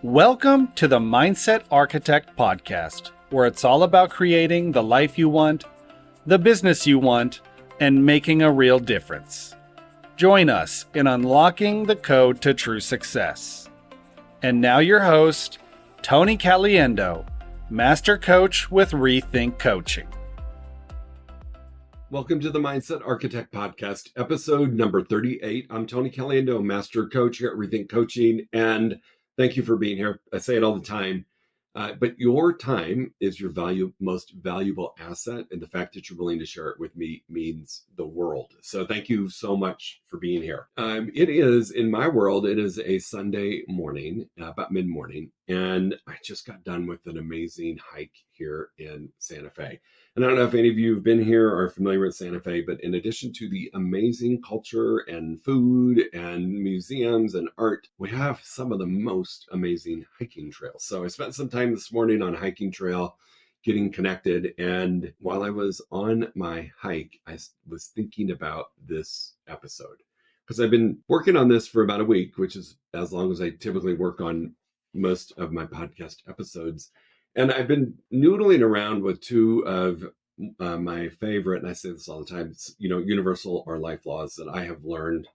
Welcome to the Mindset Architect Podcast, where it's all about creating the life you want, the business you want, and making a real difference. Join us in unlocking the code to true success. And now your host, Tony Caliendo, Master Coach with Rethink Coaching. Welcome to the Mindset Architect Podcast, episode number 38. I'm Tony Caliendo, Master Coach here at Rethink Coaching, and thank you for being here. I say it all the time, but your time is your most valuable asset, and the fact that you're willing to share it with me means the world. So thank you so much for being here. It is, in my world, it is a Sunday morning, about mid-morning, and I just got done with an amazing hike here in Santa Fe. And I don't know if any of you have been here or are familiar with Santa Fe, but in addition to the amazing culture and food and museums and art, we have some of the most amazing hiking trails. So I spent some time this morning on a hiking trail getting connected. And while I was on my hike, I was thinking about this episode because I've been working on this for about a week, which is as long as I typically work on most of my podcast episodes. And I've been noodling around with two of my favorite, and I say this all the time, universal or life laws that I have learned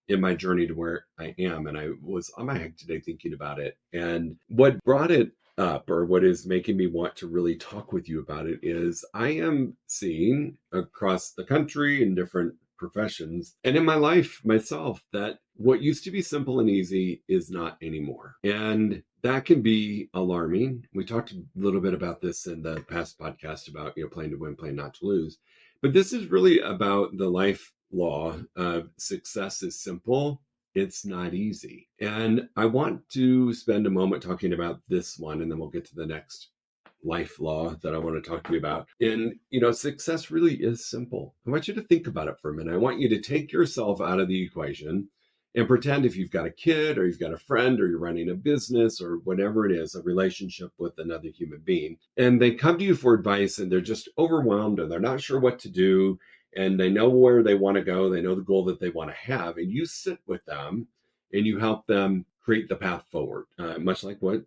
in my journey to where I am. And I was on my hike today thinking about it. And what brought it up, or what is making me want to really talk with you about it, is I am seeing across the country in different professions and in my life myself that what used to be simple and easy is not anymore. And that can be alarming. We talked a little bit about this in the past podcast about, playing to win, playing not to lose. But this is really about the life law of success is simple. It's not easy. And I want to spend a moment talking about this one, and then we'll get to the next life law that I want to talk to you about. And, success really is simple. I want you to think about it for a minute. I want you to take yourself out of the equation and pretend if you've got a kid or you've got a friend or you're running a business or whatever it is, a relationship with another human being, and they come to you for advice and they're just overwhelmed and they're not sure what to do and they know where they want to go. They know the goal that they want to have, and you sit with them and you help them create the path forward, much like what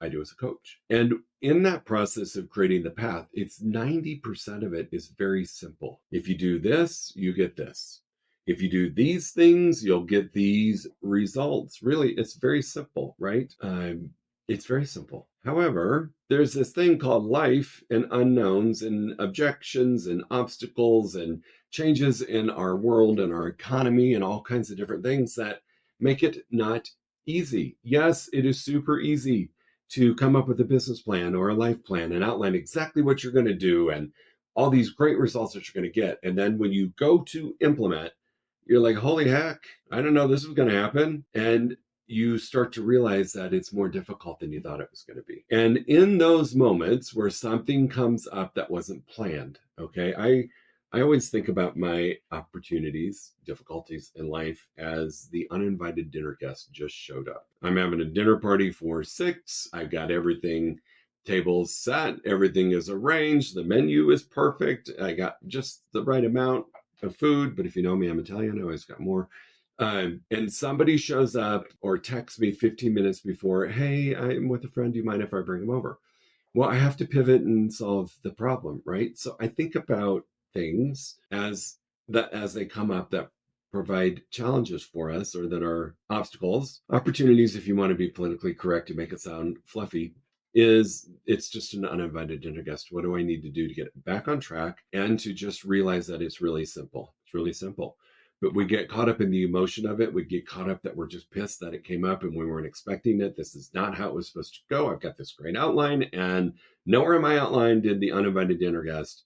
I do as a coach. And in that process of creating the path, it's 90% of it is very simple. If you do this, you get this. If you do these things, you'll get these results. Really, it's very simple, right? It's very simple. However, there's this thing called life and unknowns and objections and obstacles and changes in our world and our economy and all kinds of different things that make it not easy. Yes, it is super easy to come up with a business plan or a life plan and outline exactly what you're going to do and all these great results that you're going to get. And then when you go to implement, you're like, holy heck, I don't know this was going to happen. And you start to realize that it's more difficult than you thought it was going to be. And in those moments where something comes up that wasn't planned, okay, I always think about my opportunities, difficulties in life as the uninvited dinner guest just showed up. I'm having a dinner party for 6. I've got everything, tables set, everything is arranged, the menu is perfect. I got just the right amount of food, but if you know me, I'm Italian, I always got more. And somebody shows up or texts me 15 minutes before, hey, I'm with a friend, do you mind if I bring him over? Well, I have to pivot and solve the problem, right? So I think about things as they come up that provide challenges for us or that are obstacles, opportunities, if you want to be politically correct to make it sound fluffy. It's just an uninvited dinner guest. What do I need to do to get it back on track and to just realize that it's really simple? It's really simple. But we get caught up in the emotion of it. We get caught up that we're just pissed that it came up and we weren't expecting it. This is not how it was supposed to go. I've got this great outline, and nowhere in my outline did the uninvited dinner guest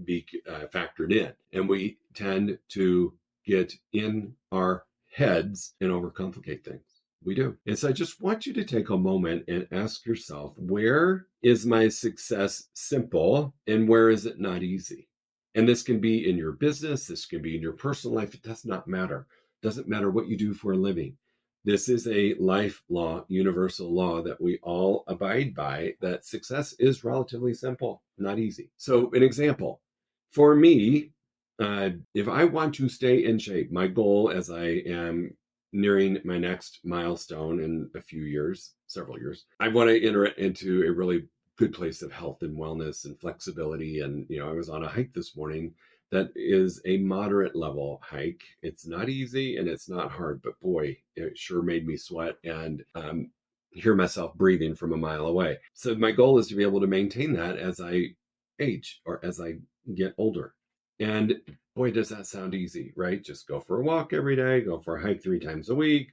be factored in. And we tend to get in our heads and overcomplicate things. We do. And so I just want you to take a moment and ask yourself, where is my success simple and where is it not easy? And this can be in your business. This can be in your personal life. It does not matter. It doesn't matter what you do for a living. This is a life law, universal law that we all abide by, that success is relatively simple, not easy. So an example, for me, if I want to stay in shape, my goal as I am nearing my next milestone in a few years, several years. I want to enter it into a really good place of health and wellness and flexibility. And, I was on a hike this morning that is a moderate level hike. It's not easy and it's not hard, but boy, it sure made me sweat and hear myself breathing from a mile away. So my goal is to be able to maintain that as I age or as I get older. And boy, does that sound easy, right? Just go for a walk every day, go for a hike 3 times a week,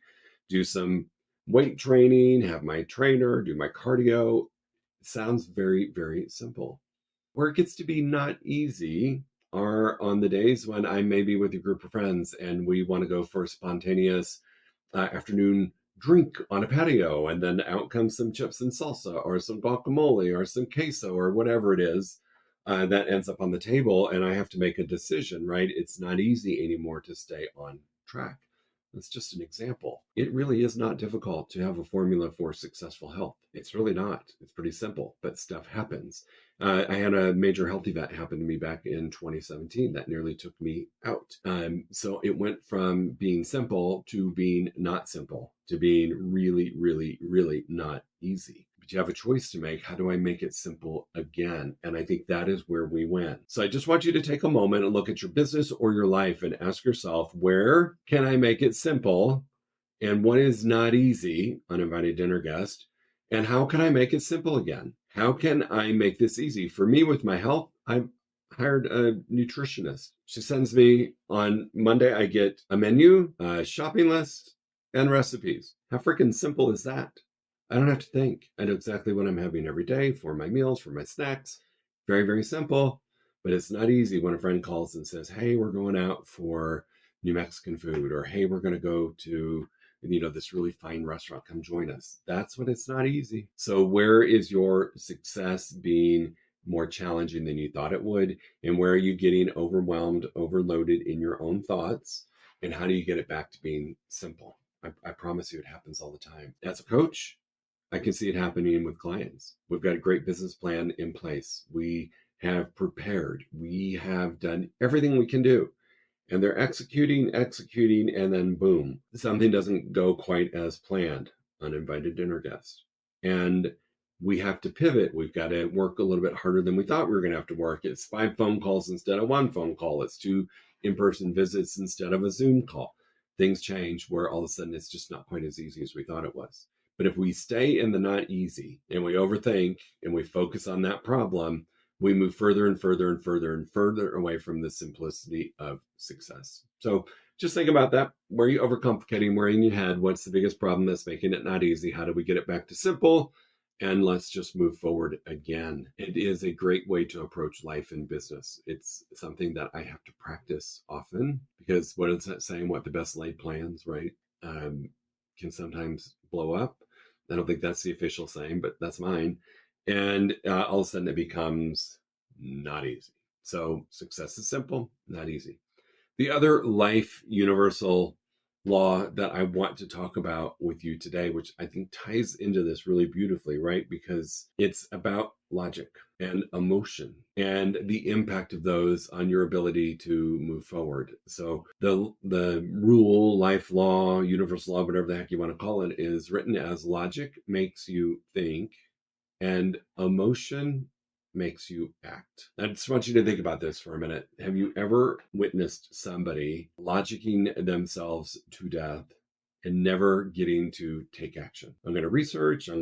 do some weight training, have my trainer, do my cardio. It sounds very, very simple. Where it gets to be not easy are on the days when I may be with a group of friends and we want to go for a spontaneous afternoon drink on a patio, and then out comes some chips and salsa or some guacamole or some queso or whatever it is that ends up on the table, and I have to make a decision, right? It's not easy anymore to stay on track. That's just an example. It really is not difficult to have a formula for successful health. It's really not. It's pretty simple, but stuff happens. I had a major health event happen to me back in 2017 that nearly took me out. So it went from being simple to being not simple to being really, really, really not easy. But you have a choice to make. How do I make it simple again? And I think that is where we win. So I just want you to take a moment and look at your business or your life and ask yourself, where can I make it simple? And what is not easy, uninvited dinner guest? And how can I make it simple again? How can I make this easy? For me, with my health, I've hired a nutritionist. She sends me on Monday, I get a menu, a shopping list, and recipes. How freaking simple is that? I don't have to think. I know exactly what I'm having every day for my meals, for my snacks. Very, very simple. But it's not easy when a friend calls and says, hey, we're going out for New Mexican food, or hey, we're going to go to this really fine restaurant, come join us. That's when it's not easy. So where is your success being more challenging than you thought it would? And where are you getting overwhelmed, overloaded in your own thoughts? And how do you get it back to being simple? I promise you it happens all the time. As a coach, I can see it happening with clients. We've got a great business plan in place. We have prepared. We have done everything we can do. And they're executing, and then boom, something doesn't go quite as planned, uninvited dinner guest. And we have to pivot. We've got to work a little bit harder than we thought we were going to have to work. It's 5 phone calls instead of 1 phone call. It's 2 in-person visits instead of a Zoom call. Things change where all of a sudden it's just not quite as easy as we thought it was. But if we stay in the not easy and we overthink and we focus on that problem, we move further and further and further and further away from the simplicity of success. So just think about that. Where are you overcomplicating? Where in your head? What's the biggest problem that's making it not easy? How do we get it back to simple? And let's just move forward again. It is a great way to approach life and business. It's something that I have to practice often because what is that saying? What the best laid plans, right? Can sometimes blow up. I don't think that's the official saying, but that's mine. And all of a sudden it becomes not easy. So success is simple, not easy. The other life universal law that I want to talk about with you today, which I think ties into this really beautifully, right? Because it's about logic and emotion and the impact of those on your ability to move forward. So the rule, life law, universal law, whatever the heck you want to call it, is written as logic makes you think and emotion makes you act. I just want you to think about this for a minute. Have you ever witnessed somebody logicking themselves to death and never getting to take action? I'm going to research, I'm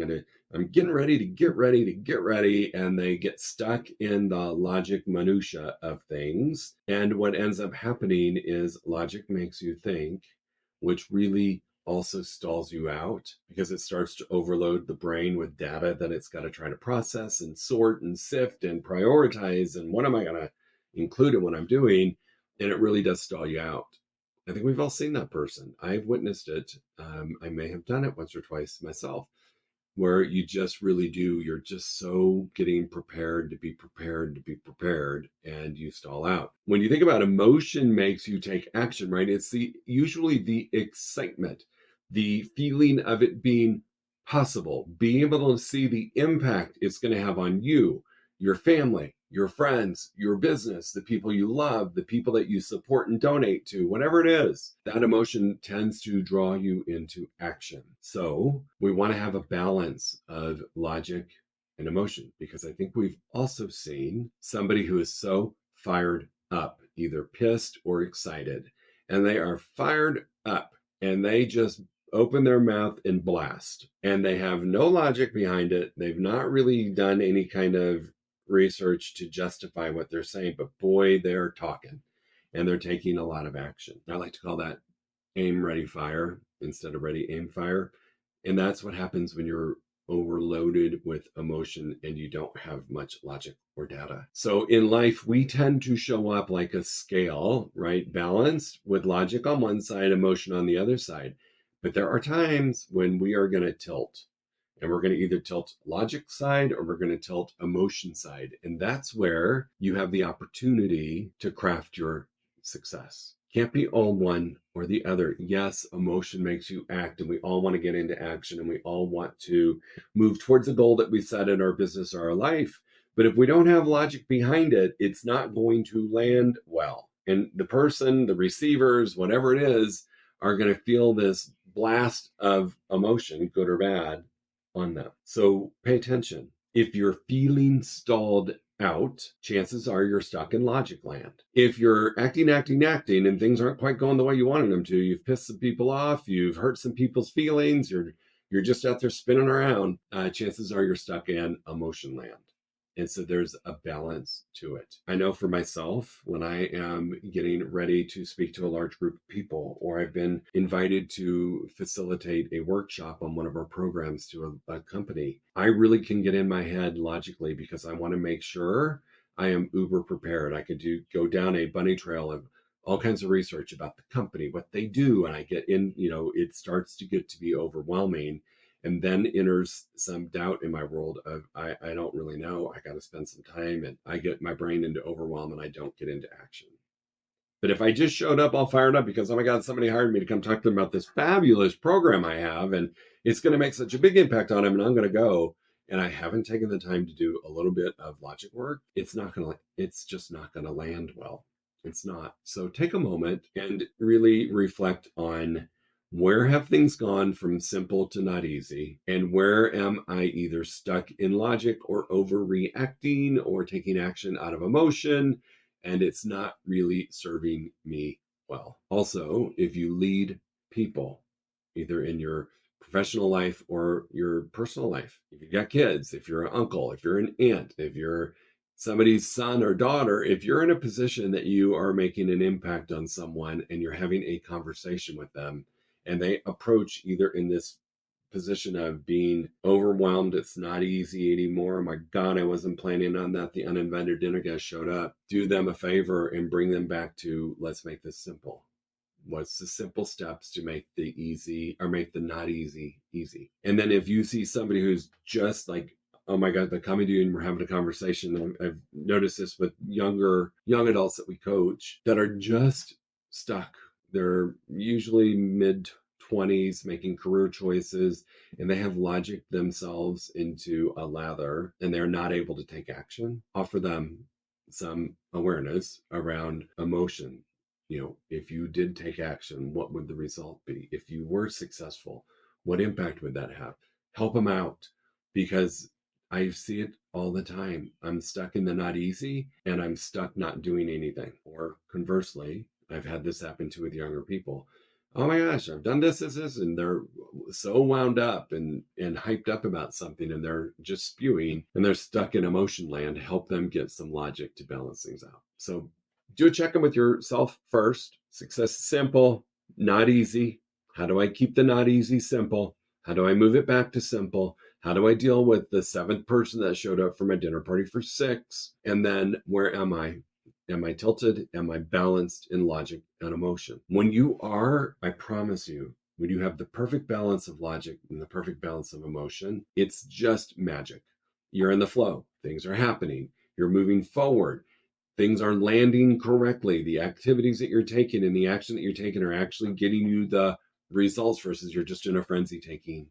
getting ready to get ready, and they get stuck in the logic minutia of things. And what ends up happening is logic makes you think, which really also stalls you out because it starts to overload the brain with data that it's got to try to process and sort and sift and prioritize. And what am I going to include in what I'm doing? And it really does stall you out. I think we've all seen that person. I've witnessed it. I may have done it once or twice myself, where you just really do. You're just so getting prepared to be prepared, and you stall out. When you think about emotion makes you take action, right? It's usually the excitement, the feeling of it being possible, being able to see the impact it's going to have on you, your family, your friends, your business, the people you love, the people that you support and donate to, whatever it is, that emotion tends to draw you into action. So we want to have a balance of logic and emotion, because I think we've also seen somebody who is so fired up, either pissed or excited, and they are fired up and they just open their mouth and blast, and they have no logic behind it. They've not really done any kind of research to justify what they're saying, but boy, they're talking and they're taking a lot of action. I like to call that aim, ready, fire instead of ready, aim, fire. And that's what happens when you're overloaded with emotion and you don't have much logic or data. So in life, we tend to show up like a scale, right? Balanced with logic on one side, emotion on the other side. But there are times when we are going to tilt, and we're going to either tilt logic side or we're going to tilt emotion side. And that's where you have the opportunity to craft your success. Can't be all one or the other. Yes, emotion makes you act, and we all want to get into action, and we all want to move towards a goal that we set in our business or our life. But if we don't have logic behind it, it's not going to land well. And the person, the receivers, whatever it is, are going to feel this blast of emotion, good or bad, on them. So pay attention. If you're feeling stalled out, chances are you're stuck in logic land. If you're acting, and things aren't quite going the way you wanted them to, you've pissed some people off, you've hurt some people's feelings, you're just out there spinning around, chances are you're stuck in emotion land. And so there's a balance to it. I know for myself, when I am getting ready to speak to a large group of people, or I've been invited to facilitate a workshop on one of our programs to a company, I really can get in my head logically, because I want to make sure I am uber prepared. I could go down a bunny trail of all kinds of research about the company, what they do, and I get in, it starts to get to be overwhelming. And then enters some doubt in my world of, I don't really know. I got to spend some time, and I get my brain into overwhelm and I don't get into action. But if I just showed up all fired up because, oh my God, somebody hired me to come talk to them about this fabulous program I have, and it's going to make such a big impact on them, and I'm going to go, and I haven't taken the time to do a little bit of logic work, it's just not going to land well. It's not. So take a moment and really reflect on, where have things gone from simple to not easy? And where am I either stuck in logic or overreacting or taking action out of emotion, and it's not really serving me well? Also, if you lead people, either in your professional life or your personal life, if you've got kids, if you're an uncle, if you're an aunt, if you're somebody's son or daughter, if you're in a position that you are making an impact on someone and you're having a conversation with them, and they approach either in this position of being overwhelmed, it's not easy anymore, oh my God, I wasn't planning on that, the uninvited dinner guest showed up, do them a favor and bring them back to, let's make this simple. What's the simple steps to make the easy, or make the not easy easy? And then if you see somebody who's just like, oh my God, they're coming to you and we're having a conversation, and I've noticed this with young adults that we coach that are just stuck. They're usually mid-20s, making career choices, and they have logic themselves into a lather, and they're not able to take action. Offer them some awareness around emotion. If you did take action, what would the result be? If you were successful, what impact would that have? Help them out, because I see it all the time. I'm stuck in the not easy, and I'm stuck not doing anything. Or conversely, I've had this happen too with younger people. Oh my gosh, I've done this, and they're so wound up and hyped up about something, and they're just spewing, and they're stuck in emotion land. Help them get some logic to balance things out. So do a check-in with yourself first. Success is simple, not easy. How do I keep the not easy simple? How do I move it back to simple? How do I deal with the seventh person that showed up for my dinner party for 6? And then where am I? Am I tilted? Am I balanced in logic and emotion? When you are, I promise you, when you have the perfect balance of logic and the perfect balance of emotion, it's just magic. You're in the flow. Things are happening. You're moving forward. Things are landing correctly. The activities that you're taking and the action that you're taking are actually getting you the results, versus you're just in a frenzy taking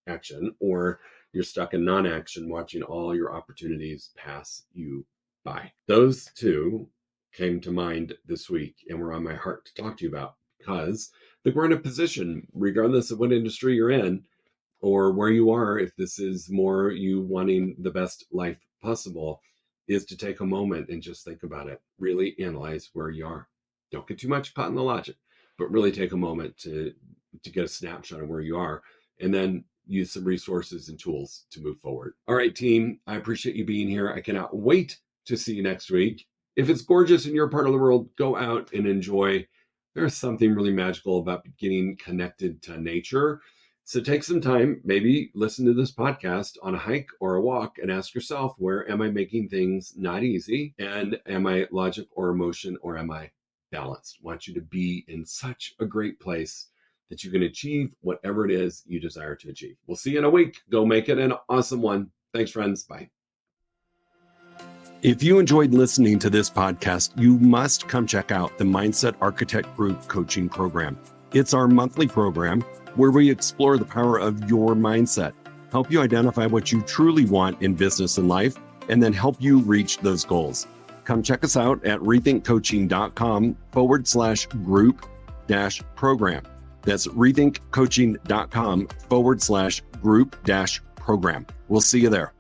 action, or you're stuck in non-action watching all your opportunities pass you Bye. Those two came to mind this week and were on my heart to talk to you about because I think we're in a position, regardless of what industry you're in or where you are, if this is more you wanting the best life possible, is to take a moment and just think about it. Really analyze where you are. Don't get too much caught in the logic, but really take a moment to get a snapshot of where you are, and then use some resources and tools to move forward. All right, team, I appreciate you being here. I cannot wait to see you next week. If it's gorgeous in your part of the world, go out and enjoy. There's something really magical about getting connected to nature. So take some time, maybe listen to this podcast on a hike or a walk and ask yourself, where am I making things not easy? And am I logic or emotion, or am I balanced? I want you to be in such a great place that you can achieve whatever it is you desire to achieve. We'll see you in a week. Go make it an awesome one. Thanks, friends. Bye. If you enjoyed listening to this podcast, you must come check out the Mindset Architect Group Coaching Program. It's our monthly program where we explore the power of your mindset, help you identify what you truly want in business and life, and then help you reach those goals. Come check us out at rethinkcoaching.com/group-program. That's rethinkcoaching.com/group-program. We'll see you there.